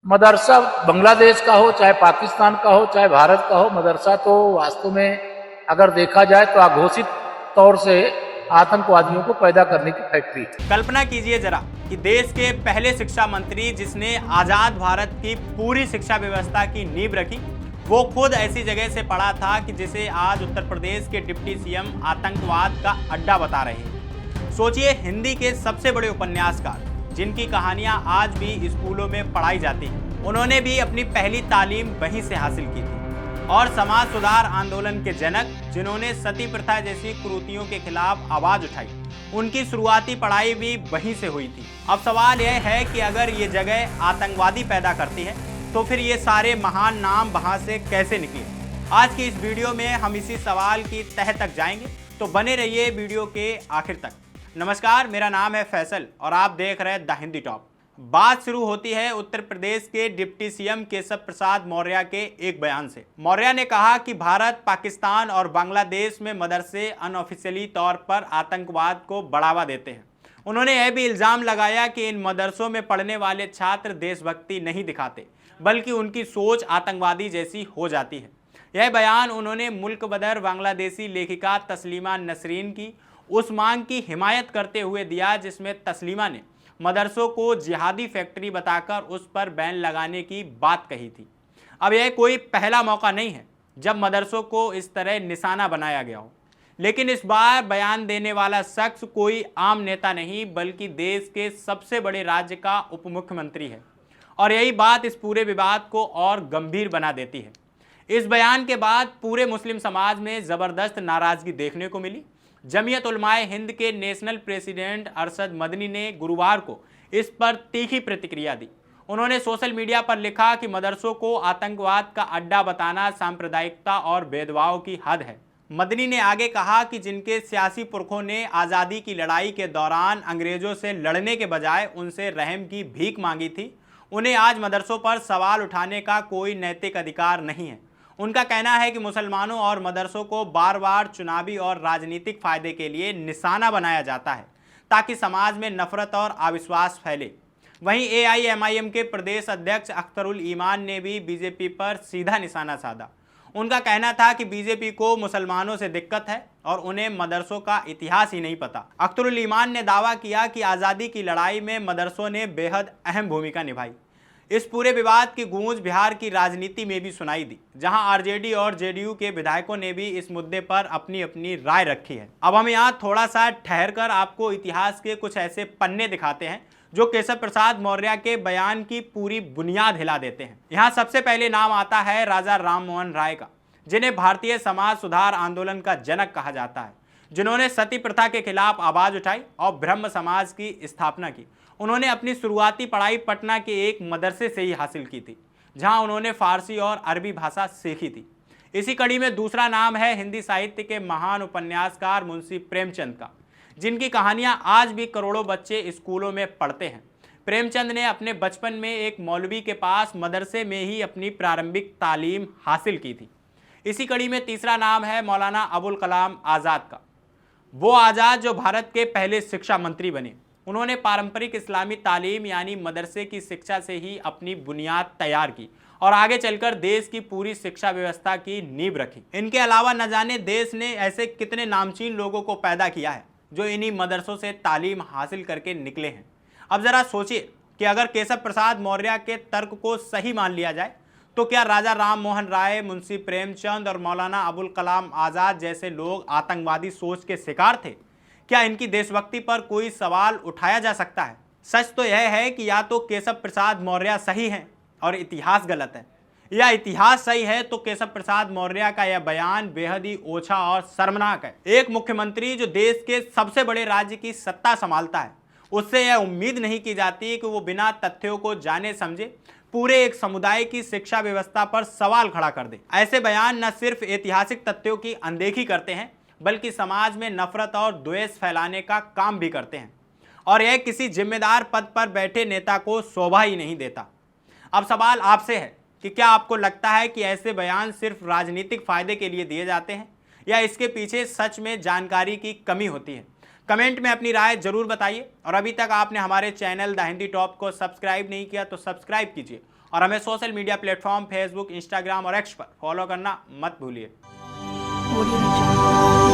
मदरसा बांग्लादेश का हो, चाहे पाकिस्तान का हो, चाहे भारत का हो, मदरसा तो वास्तव में अगर देखा जाए तो अघोषित तौर से आतंकवादियों को पैदा करने की फैक्ट्री है। कल्पना कीजिए जरा कि देश के पहले शिक्षा मंत्री जिसने आजाद भारत की पूरी शिक्षा व्यवस्था की नींव रखी, वो खुद ऐसी जगह से पढ़ा था कि जिसे आज उत्तर प्रदेश के डिप्टी सीएम आतंकवाद का अड्डा बता रहे हैं। सोचिए, हिंदी के सबसे बड़े उपन्यासकार जिनकी कहानियां आज भी स्कूलों में पढ़ाई जाती हैं, उन्होंने भी अपनी पहली तालीम वहीं से हासिल की थी। और समाज सुधार आंदोलन के जनक जिन्होंने सती प्रथा जैसी कुरीतियों के खिलाफ आवाज उठाई, उनकी शुरुआती पढ़ाई भी वहीं से हुई थी। अब सवाल यह है कि अगर ये जगह आतंकवादी पैदा करती है तो फिर ये सारे महान नाम वहां से कैसे निकले? आज की इस वीडियो में हम इसी सवाल की तह तक जाएंगे, तो बने रहिए वीडियो के आखिर तक। नमस्कार, मेरा नाम है फैसल और आप देख रहे हैं द हिंदी टॉप। बात शुरू होती है उत्तर प्रदेश के डिप्टी सीएम केशव प्रसाद मौर्य के एक बयान से। मौर्य ने कहा कि भारत, पाकिस्तान और बांग्लादेश में मदरसे अनऑफिशियली तौर पर आतंकवाद को बढ़ावा देते हैं। उन्होंने यह भी इल्जाम लगाया कि इन मदरसों में पढ़ने वाले छात्र देशभक्ति नहीं दिखाते, बल्कि उनकी सोच आतंकवादी जैसी हो जाती है। यह बयान उन्होंने मुल्क बदर बांग्लादेशी लेखिका तस्लीमा नसरीन की उस मांग की हिमायत करते हुए दिया जिसमें तस्लीमा ने मदरसों को जिहादी फैक्ट्री बताकर उस पर बैन लगाने की बात कही थी। अब यह कोई पहला मौका नहीं है जब मदरसों को इस तरह निशाना बनाया गया हो, लेकिन इस बार बयान देने वाला शख्स कोई आम नेता नहीं बल्कि देश के सबसे बड़े राज्य का उप मुख्यमंत्री है। और यही बात इस पूरे विवाद को और गंभीर बना देती है। इस बयान के बाद पूरे मुस्लिम समाज में जबरदस्त नाराजगी देखने को मिली। जमीयत उलमाए हिंद के नेशनल प्रेसिडेंट अरशद मदनी ने गुरुवार को इस पर तीखी प्रतिक्रिया दी। उन्होंने सोशल मीडिया पर लिखा कि मदरसों को आतंकवाद का अड्डा बताना सांप्रदायिकता और भेदभाव की हद है। मदनी ने आगे कहा कि जिनके सियासी पुरखों ने आज़ादी की लड़ाई के दौरान अंग्रेजों से लड़ने के बजाय उनसे रहम की भीख मांगी थी, उन्हें आज मदरसों पर सवाल उठाने का कोई नैतिक अधिकार नहीं है। उनका कहना है कि मुसलमानों और मदरसों को बार बार चुनावी और राजनीतिक फायदे के लिए निशाना बनाया जाता है ताकि समाज में नफरत और अविश्वास फैले। वहीं AIMIM के प्रदेश अध्यक्ष अख्तरुल ईमान ने भी बीजेपी पर सीधा निशाना साधा। उनका कहना था कि बीजेपी को मुसलमानों से दिक्कत है और उन्हें मदरसों का इतिहास ही नहीं पता। अख्तरुल ईमान ने दावा किया कि आज़ादी की लड़ाई में मदरसों ने बेहद अहम भूमिका निभाई। इस पूरे विवाद की गूंज बिहार की राजनीति में भी सुनाई दी, जहां RJD और JDU के विधायकों ने भी इस मुद्दे पर अपनी अपनी राय रखी है। अब हम यहां थोड़ा सा ठहरकर आपको इतिहास के कुछ ऐसे पन्ने दिखाते हैं जो केशव प्रसाद मौर्य के बयान की पूरी बुनियाद हिला देते हैं। यहाँ सबसे पहले नाम आता है राजा राम मोहन राय का, जिन्हें भारतीय समाज सुधार आंदोलन का जनक कहा जाता है, जिन्होंने सती प्रथा के खिलाफ आवाज उठाई और ब्रह्म समाज की स्थापना की। उन्होंने अपनी शुरुआती पढ़ाई पटना के एक मदरसे से ही हासिल की थी, जहां उन्होंने फारसी और अरबी भाषा सीखी थी। इसी कड़ी में दूसरा नाम है हिंदी साहित्य के महान उपन्यासकार मुंशी प्रेमचंद का, जिनकी कहानियां आज भी करोड़ों बच्चे स्कूलों में पढ़ते हैं। प्रेमचंद ने अपने बचपन में एक मौलवी के पास मदरसे में ही अपनी प्रारंभिक तालीम हासिल की थी। इसी कड़ी में तीसरा नाम है मौलाना अबुल कलाम आज़ाद का, वो आज़ाद जो भारत के पहले शिक्षा मंत्री बने। उन्होंने पारंपरिक इस्लामी तालीम यानी मदरसे की शिक्षा से ही अपनी बुनियाद तैयार की और आगे चलकर देश की पूरी शिक्षा व्यवस्था की नींव रखी। इनके अलावा न जाने देश ने ऐसे कितने नामचीन लोगों को पैदा किया है जो इन्हीं मदरसों से तालीम हासिल करके निकले हैं। अब जरा सोचिए कि अगर केशव प्रसाद मौर्य के तर्क को सही मान लिया जाए तो क्या राजा राम मोहन राय, मुंशी प्रेमचंद और मौलाना अबुल कलाम आज़ाद जैसे लोग आतंकवादी सोच के शिकार थे? क्या इनकी देशभक्ति पर कोई सवाल उठाया जा सकता है? सच तो यह है कि या तो केशव प्रसाद मौर्य सही हैं और इतिहास गलत है, या इतिहास सही है तो केशव प्रसाद मौर्य का यह बयान बेहद ही ओछा और शर्मनाक है। एक मुख्यमंत्री जो देश के सबसे बड़े राज्य की सत्ता संभालता है, उससे यह उम्मीद नहीं की जाती कि वो बिना तथ्यों को जाने समझे पूरे एक समुदाय की शिक्षा व्यवस्था पर सवाल खड़ा कर दे। ऐसे बयान न सिर्फ ऐतिहासिक तथ्यों की अनदेखी करते हैं बल्कि समाज में नफरत और द्वेष फैलाने का काम भी करते हैं, और यह किसी जिम्मेदार पद पर बैठे नेता को शोभा ही नहीं देता। अब सवाल आपसे है कि क्या आपको लगता है कि ऐसे बयान सिर्फ राजनीतिक फायदे के लिए दिए जाते हैं या इसके पीछे सच में जानकारी की कमी होती है? कमेंट में अपनी राय जरूर बताइए और अभी तक आपने हमारे चैनल द हिंदी टॉप को सब्सक्राइब नहीं किया तो सब्सक्राइब कीजिए और हमें social media platform Facebook, Instagram और एक्स पर फॉलो करना मत भूलिए। Audio Jungle.